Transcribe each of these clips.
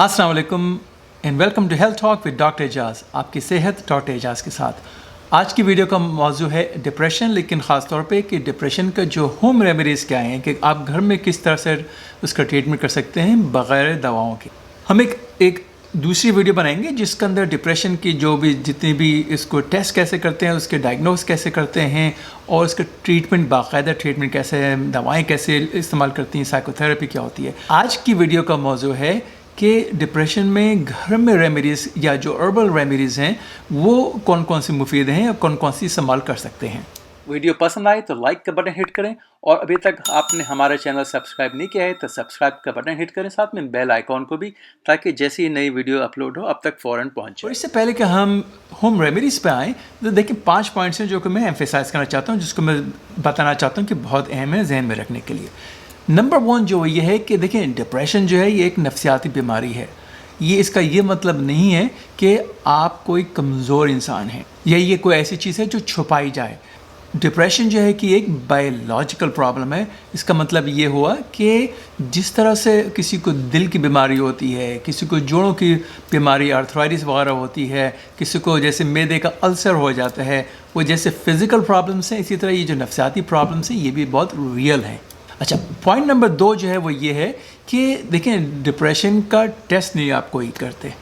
अस्सलाम वालेकुम and welcome to health talk with doctor Ejaz. आपकी सेहत डॉक्टर एजाज के साथ। आज की वीडियो का मौजू है डिप्रेशन, लेकिन ख़ास तौर पे कि डिप्रेशन का जो होम रेमेडीज़ क्या हैं कि आप घर में किस तरह से उसका ट्रीटमेंट कर सकते हैं बग़ैर दवाओं के। हम एक दूसरी वीडियो बनाएंगे जिसके अंदर डिप्रेशन की जो भी जितनी भी इसको टेस्ट कैसे करते हैं, उसके डायग्नोस कैसे करते हैं और उसका ट्रीटमेंट बाकायदा ट्रीटमेंट कैसे है, दवाएं कैसे इस्तेमाल करती हैं, साइकोथेरेपी क्या होती है। आज की वीडियो का मौजू है कि डिप्रेशन में घर में रेमेडीज़ या जो हर्बल रेमेडीज़ हैं वो कौन कौन सी मुफीद हैं और कौन कौन सी इस्तेमाल कर सकते हैं। वीडियो पसंद आए तो लाइक का बटन हिट करें और अभी तक आपने हमारा चैनल सब्सक्राइब नहीं किया है तो सब्सक्राइब का बटन हिट करें, साथ में बेल आइकॉन को भी, ताकि जैसे ही नई वीडियो अपलोड हो अब तक फ़ौरन पहुंचे। और इससे पहले कि हम होम रेमेडीज़ पे आएँ तो देखिए 5 पॉइंट्स हैं जो कि मैं एम्फेसाइज करना चाहता हूँ, जिसको मैं बताना चाहता हूँ कि बहुत अहम है जहन में रखने के लिए। नंबर 1 जो ये है कि देखें डिप्रेशन जो है ये एक नफ्सियाती बीमारी है। इसका ये मतलब नहीं है कि आप कोई कमज़ोर इंसान हैं या ये कोई ऐसी चीज़ है जो छुपाई जाए। डिप्रेशन जो है कि एक बायोलॉजिकल प्रॉब्लम है। इसका मतलब ये हुआ कि जिस तरह से किसी को दिल की बीमारी होती है, किसी को जोड़ों की बीमारी आर्थराइटिस वगैरह होती है, किसी को जैसे मैदे का अल्सर हो जाता है, वो जैसे फ़िज़िकल प्रॉब्लम्स हैं, इसी तरह ये जो नफ्सियाती प्रॉब्लम्स हैं ये भी बहुत रियल हैं। अच्छा, पॉइंट नंबर 2 जो है वो ये है कि देखें डिप्रेशन का टेस्ट नहीं आप कोई करते।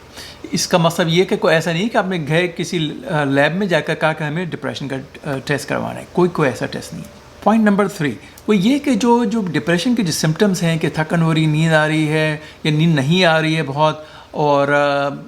इसका मतलब ये कि कोई ऐसा नहीं है कि आपने गए किसी लैब में जाकर कहा कि हमें डिप्रेशन का टेस्ट करवाना है, कोई ऐसा टेस्ट नहीं है। पॉइंट नंबर 3 वो ये कि जो डिप्रेशन के जो सिम्टम्स हैं कि थकन हो रही, नींद आ रही है या नींद नहीं आ रही है बहुत, और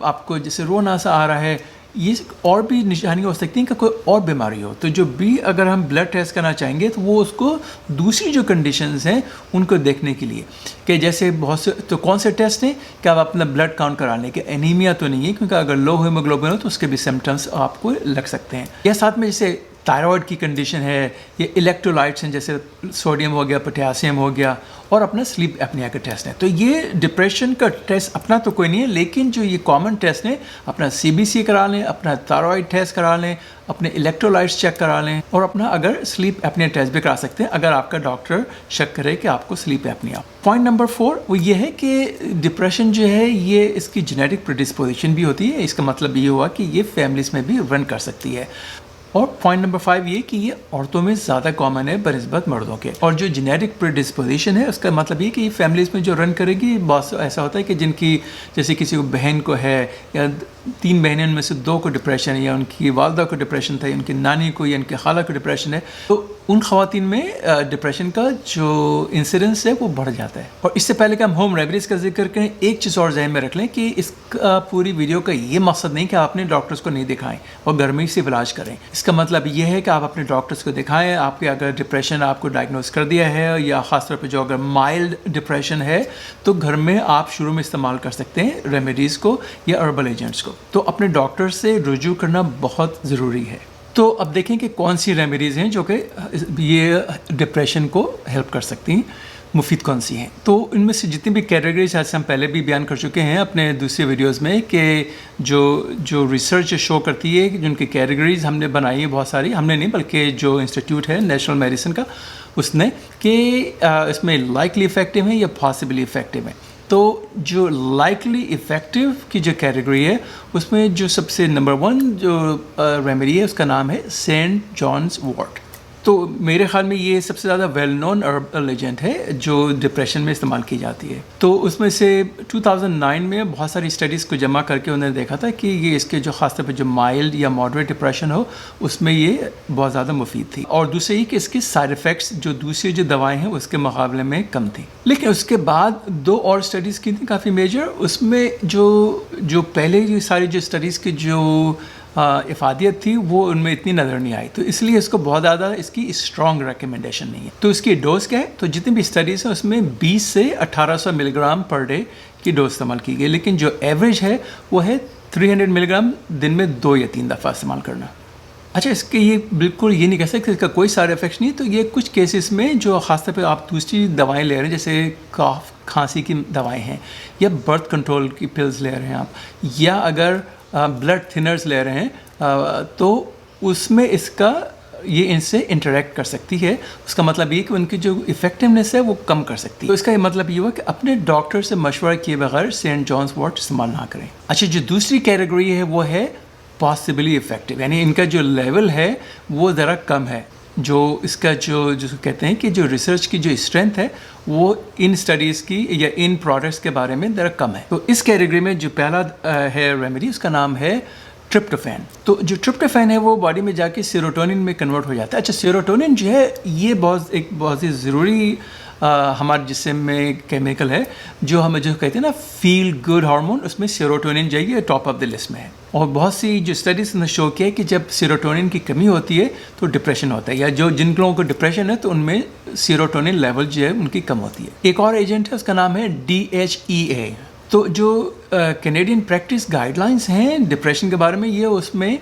आपको जैसे रोना सा आ रहा है, ये और भी निशानी हो सकती हैं कि कोई और बीमारी हो। तो जो भी अगर हम ब्लड टेस्ट करना चाहेंगे तो वो उसको दूसरी जो कंडीशंस हैं उनको देखने के लिए कि जैसे बहुत से तो कौन से टेस्ट हैं कि आप अपना ब्लड काउंट करा लें कि एनीमिया तो नहीं है, क्योंकि अगर लो हीमोग्लोबिन हो तो उसके भी सिम्टम्स आपको लग सकते हैं। या साथ में जैसे थायराइड की कंडीशन है, ये इलेक्ट्रोलाइट्स हैं जैसे सोडियम हो गया, पोटेशियम हो गया, और अपना स्लीप एपनिया का टेस्ट है। तो ये डिप्रेशन का टेस्ट अपना तो कोई नहीं है, लेकिन जो ये कॉमन टेस्ट हैं अपना CBC करा लें, अपना थायराइड टेस्ट करा लें, अपने इलेक्ट्रोलाइट्स चेक करा लें, और अपना अगर स्लीप एपनिया टेस्ट भी करा सकते हैं अगर आपका डॉक्टर शक करे कि आपको स्लीप एपनिया। पॉइंट नंबर 4 वो ये है कि डिप्रेशन जो है ये इसकी जेनेटिक प्रेडिस्पोजिशन भी होती है। इसका मतलब ये हुआ कि ये फैमिलीज़ में भी रन कर सकती है। और पॉइंट नंबर 5 ये कि ये औरतों में ज़्यादा कॉमन है बनिस्बत मर्दों के। और जो जेनेटिक प्रेडिस्पोजिशन है उसका मतलब ये कि ये फैमिलीज़ में जो रन करेगी, बहुत ऐसा होता है कि जिनकी जैसे किसी को बहन को है या 3 बहनें में से 2 को डिप्रेशन है, या उनकी वालदा को डिप्रेशन था, या उनकी नानी को या उनकी खाला को डिप्रेशन है, तो उन ख़वातीन में डिप्रेशन का जो इंसिडेंस है वो बढ़ जाता है। और इससे पहले कि हम होम रेमेडीज़ का जिक्र करें, एक चीज़ और जहन में रख लें कि इसका पूरी वीडियो का ये मकसद नहीं कि आपने डॉक्टर्स को नहीं दिखाएं और घर में ही से इलाज करें। इसका मतलब ये है कि आप अपने डॉक्टर्स को दिखाएं। आपके अगर डिप्रेशन आपको डायग्नोस कर दिया है, या ख़ासतौर पर जो अगर माइल्ड डिप्रेशन है, तो घर में आप शुरू में इस्तेमाल कर सकते हैं रेमेडीज़ को या हर्बल एजेंट्स को। तो अपने डॉक्टर से रुजू करना बहुत ज़रूरी है। तो अब देखें कि कौन सी रेमेडीज़ हैं जो कि ये डिप्रेशन को हेल्प कर सकती हैं, मुफीद कौन सी हैं। तो इनमें से जितनी भी कैटेगरीज आज हम पहले भी बयान कर चुके हैं अपने दूसरे वीडियोस में कि जो रिसर्च शो करती है कि जिनकी कैटेगरीज हमने बनाई है बहुत सारी, हमने नहीं बल्कि जो इंस्टीट्यूट है नेशनल मेडिसिन का उसने, कि इसमें लाइकली इफ़ेक्टिव है या पॉसिबली इफ़ेक्टिव है। तो जो लाइकली इफ़ेक्टिव की जो कैटेगरी है उसमें जो सबसे नंबर 1 जो रेमेडी है उसका नाम है सेंट जॉन्स वॉर्ट। तो मेरे ख्याल में ये सबसे ज़्यादा वेल नोन हर्बल एजेंट है जो डिप्रेशन में इस्तेमाल की जाती है। तो उसमें से 2009 में बहुत सारी स्टडीज़ को जमा करके उन्होंने देखा था कि ये इसके जो ख़ासतौर पर जो माइल्ड या मॉडरेट डिप्रेशन हो उसमें ये बहुत ज़्यादा मुफीद थी। और दूसरे ये कि इसके साइड इफ़ेक्ट्स जो दूसरी जो दवाएँ हैं उसके मुकाबले में कम थी। लेकिन उसके बाद 2 और स्टडीज़ की थी काफ़ी मेजर, उसमें जो पहले ये सारी जो स्टडीज़ की जो इफ़ादियत थी वो उनमें इतनी नज़र नहीं आई, तो इसलिए इसको बहुत ज़्यादा इसकी स्ट्रॉन्ग रिकमेंडेशन नहीं है। तो इसकी डोज क्या है, तो जितनी भी स्टडीज़ हैं उसमें 20 से 1800 मिलीग्राम पर डे की डोज इस्तेमाल की गई, लेकिन जो एवरेज है वो है 300 मिलीग्राम दिन में 2 या 3 दफ़ा इस्तेमाल करना। अच्छा, इसके ये बिल्कुल ये नहीं कह सकते इसका कोई साइड इफ़ेक्ट्स नहीं। तो ये कुछ केसेस में जो ख़ासतौर पे आप दूसरी दवाएं ले रहे हैं, जैसे कफ खांसी की दवाएं हैं, या बर्थ कंट्रोल की पिल्स ले रहे हैं आप, या अगर ब्लड थिनर्स ले रहे हैं, तो उसमें इसका یہ ان سے انٹریکٹ کر سکتی ہے. اس کا مطلب یہ کہ ان کی جو افیکٹونیس ہے وہ کم کر سکتی ہے. تو اس کا یہ مطلب یہ ہوا کہ اپنے ڈاکٹر سے مشورہ کیے بغیر سینٹ جانس وارٹ استعمال نہ کریں. اچھا، جو دوسری کیٹیگری ہے وہ ہے پاسبلی افیکٹو، یعنی ان کا جو لیول ہے وہ ذرا کم ہے. جو اس کا جو کہتے ہیں کہ جو ریسرچ کی جو اسٹرینتھ ہے وہ ان اسٹڈیز کی یا ان پروڈکٹس کے بارے میں ذرا کم ہے. تو اس کیٹیگری میں جو پہلا ہے ریمیڈی، اس کا نام ہے ٹرپٹوفین. تو جو ٹرپٹوفین ہے وہ باڈی میں جا کے سیروٹونن میں کنورٹ ہو جاتا ہے. اچھا، سیروٹونن جو ہے یہ بہت ہی ضروری ہمارے جسم میں کیمیکل ہے جو ہمیں جو کہتے ہیں نا فیل گڈ ہارمون، اس میں سیروٹونن جو ہے ٹاپ آف دا لسٹ میں ہے. اور بہت سی جو اسٹڈیز نے شو کیا ہے کہ جب سیروٹونن کی کمی ہوتی ہے تو ڈپریشن ہوتا ہے، یا جن لوگوں کو ڈپریشن ہے تو ان میں سیروٹونن لیول جو ہے ان کی کم ہوتی ہے. ایک اور ایجنٹ ہے، اس کا نام ہے DHEA. تو جو کینیڈین پریکٹس گائیڈ لائنس ہیں ڈپریشن کے بارے میں، یہ اس میں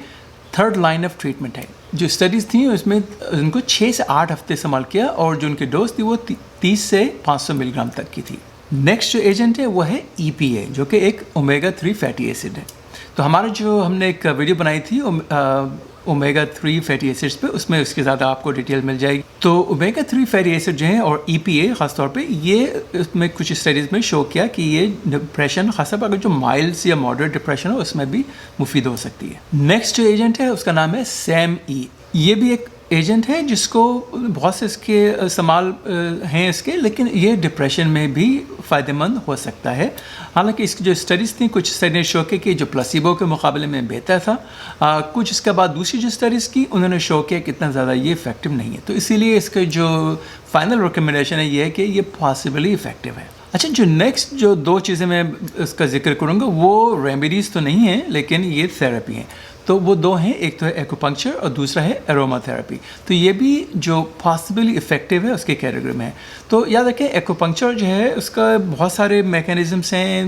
3rd لائن آف ٹریٹمنٹ ہے. جو اسٹڈیز تھیں اس میں ان کو 6 سے 8 ہفتے استعمال کیا، اور جو ان کی ڈوز تھی وہ 30 سے 500 ملی گرام تک کی تھی. نیکسٹ جو ایجنٹ ہے وہ ہے EPA، جو کہ ایک اومیگا 3 فیٹی ایسڈ ہے. تو ہمارا جو ہم نے ایک ویڈیو بنائی تھی اومیگا 3 فیٹی ایسڈس پہ، اس میں اس کے زیادہ آپ کو ڈیٹیل مل جائے گی. تو اومیگا 3 فیٹی ایسڈ جو ہیں اور EPA خاص طور پہ، یہ اس میں کچھ اسٹڈیز میں شو کیا کہ یہ ڈپریشن خاصا اگر جو مائلڈ یا ماڈریٹ ڈپریشن ہو اس میں بھی مفید ہو سکتی ہے. نیکسٹ جو ایجنٹ ہے اس کا نام ہے SAMe. یہ بھی ایک ایجنٹ ہے جس کو بہت سے اس کے استعمال ہیں اس کے، لیکن یہ ڈپریشن میں بھی فائدہ مند ہو سکتا ہے. حالانکہ اس کی جو اسٹڈیز تھیں، کچھ اسٹڈیز شو کی کہ جو پلاسیبو کے مقابلے میں بہتر تھا. کچھ اس کے بعد دوسری جو اسٹڈیز کی انہوں نے شو کیا کہ اتنا زیادہ یہ افیکٹو نہیں ہے. تو اسی لیے اس کے جو فائنل ریکمنڈیشن ہے یہ ہے کہ یہ پاسبلی افیکٹو ہے. اچھا، جو نیکسٹ جو 2 چیزیں میں اس کا ذکر کروں گا وہ ریمیڈیز تو نہیں ہیں لیکن یہ تھراپی ہیں. تو وہ 2 ہیں، ایک تو ہے ایکوپنکچر اور دوسرا ہے اروما تھراپی. تو یہ بھی جو پاسبلی افیکٹو ہے اس کے کیٹیگری میں ہے. تو یاد رکھیں ایکوپنکچر جو ہے اس کا بہت سارے میکینزمس ہیں.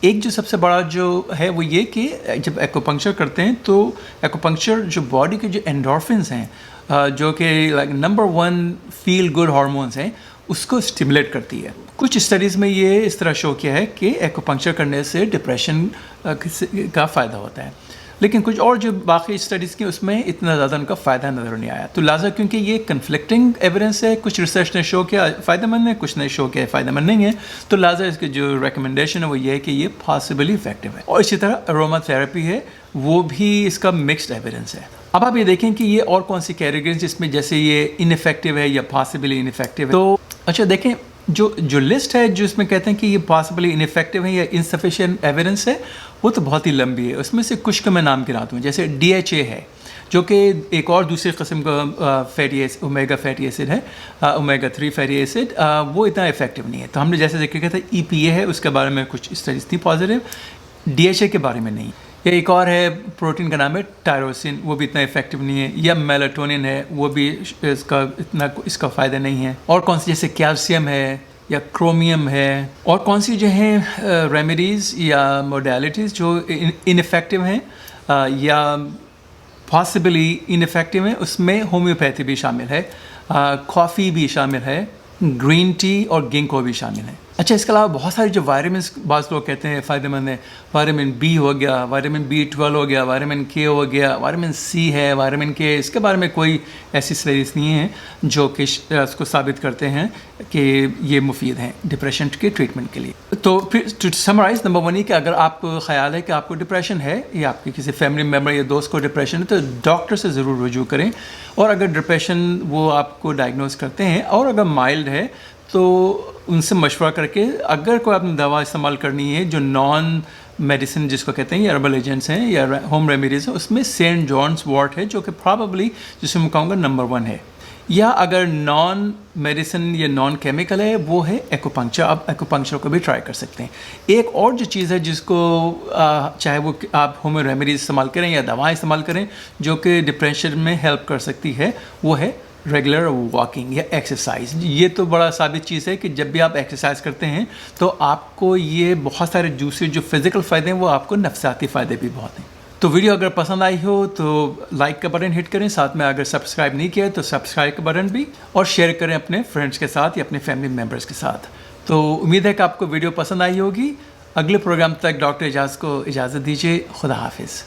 ایک جو سب سے بڑا جو ہے وہ یہ کہ جب ایکوپنکچر کرتے ہیں تو ایکوپنکچر جو باڈی کے جو انڈورفنس ہیں، جو کہ نمبر 1 فیل گڈ ہارمونس ہیں، اس کو اسٹیمولیٹ کرتی ہے. کچھ اسٹڈیز میں یہ اس طرح شو کیا ہے کہ ایکوپنکچر کرنے سے ڈپریشن کا فائدہ ہوتا ہے. لیکن کچھ اور جو باقی اسٹڈیز کی اس میں اتنا زیادہ ان کا فائدہ نظر نہیں آیا. تو لہٰذا کیونکہ یہ کنفلکٹنگ ایویڈنس ہے، کچھ ریسرچ نے شو کیا فائدہ مند ہے، کچھ نے شو کیا فائدہ مند نہیں ہے، تو لہٰذا اس کی جو ریکمنڈیشن ہے وہ یہ ہے کہ یہ پاسبلی افیکٹو ہے. اور اسی طرح اروما تھراپی ہے، وہ بھی اس کا مکسڈ ایویڈنس ہے. اب آپ یہ دیکھیں کہ یہ اور کون سی کیٹیگریز جس میں جیسے یہ انفیکٹو ہے یا پاسبلی انفیکٹو ہے. تو اچھا دیکھیں جو لسٹ ہے جو اس میں کہتے ہیں کہ یہ پاسبلی انفیکٹو ہے یا انسفیشینٹ ایویڈنس ہے، وہ تو بہت ہی لمبی ہے. اس میں سے کچھ کو میں نام گناتا ہوں. جیسے DHA ہے جو کہ ایک اور دوسری قسم کا اومیگا فیٹی ایسڈ ہے، اومیگا 3 فیٹی ایسڈ، وہ اتنا افیکٹو نہیں ہے. تو ہم نے جیسے ذکر کیا تھا EPA ہے، اس کے بارے میں کچھ اسٹڈیز تھی پازیٹیو، DHA کے بارے میں نہیں. یا ایک اور ہے پروٹین کا نام ہے ٹائروسین، وہ بھی اتنا افیکٹو نہیں ہے. یا میلاٹونن ہے، وہ بھی اس کا فائدہ نہیں ہے. اور کون سی جیسے کیلشیم ہے یا کرومیم ہے. اور کون سی جو ہیں ریمیڈیز یا موڈیلٹیز جو انفیکٹو ہیں یا پاسبلی انفیکٹو ہیں، اس میں ہومیوپیتھی بھی شامل ہے، کافی بھی شامل ہے، گرین ٹی اور گینکو بھی شامل ہے. اچھا، اس کے علاوہ بہت سارے جو وائٹامنس بعض لوگ کہتے ہیں فائدہ مند ہے. وائٹامن B ہو گیا، وائٹامن B12 ہو گیا، وائٹامن K ہو گیا، وائٹامن C ہے، وائٹامن K. اس کے بارے میں کوئی ایسی اسٹڈیز نہیں ہیں جو کہ اس کو ثابت کرتے ہیں کہ یہ مفید ہیں ڈپریشن کے ٹریٹمنٹ کے لیے. تو پھر ٹو سمرائز، نمبر 1 یہ کہ اگر آپ کو خیال ہے کہ آپ کو ڈپریشن ہے یا آپ کے کسی فیملی ممبر یا دوست کو ڈپریشن ہے تو ڈاکٹر سے ضرور رجوع کریں. اور اگر ڈپریشن وہ آپ کو ڈائگنوز کرتے ہیں اور اگر مائلڈ ہے تو ان سے مشورہ کر کے اگر کوئی آپ نے دوا استعمال کرنی ہے جو نان میڈیسن جس کو کہتے ہیں یا ہربل ایجنٹس ہیں یا ہوم ریمیڈیز ہیں، اس میں سینٹ جانس وارٹ ہے جو کہ پرابیبلی جسے میں کہوں گا نمبر 1 ہے. یا اگر نان میڈیسن یا نان کیمیکل ہے وہ ہے ایکوپنکچر. آپ ایکوپنکچر کو بھی ٹرائی کر سکتے ہیں. ایک اور جو چیز ہے جس کو چاہے وہ آپ ہوم ریمیڈیز استعمال کریں یا دوائیں استعمال کریں جو کہ ڈپریشن میں ہیلپ کر سکتی ہے، وہ ہے ریگولر واکنگ یا ایکسرسائز. یہ تو بڑا ثابت چیز ہے کہ جب بھی آپ ایکسرسائز کرتے ہیں تو آپ کو یہ بہت سارے دوسرے جو فزیکل فائدے ہیں وہ آپ کو نفسیاتی فائدے بھی بہت ہیں. تو ویڈیو اگر پسند آئی ہو تو لائک کا بٹن ہٹ کریں، ساتھ میں اگر سبسکرائب نہیں کیا تو سبسکرائب کا بٹن بھی، اور شیئر کریں اپنے فرینڈس کے ساتھ یا اپنے فیملی ممبرس کے ساتھ. تو امید ہے کہ آپ کو ویڈیو پسند آئی ہوگی. اگلے پروگرام تک ڈاکٹر اعجاز کو اجازت دیجیے. خدا حافظ.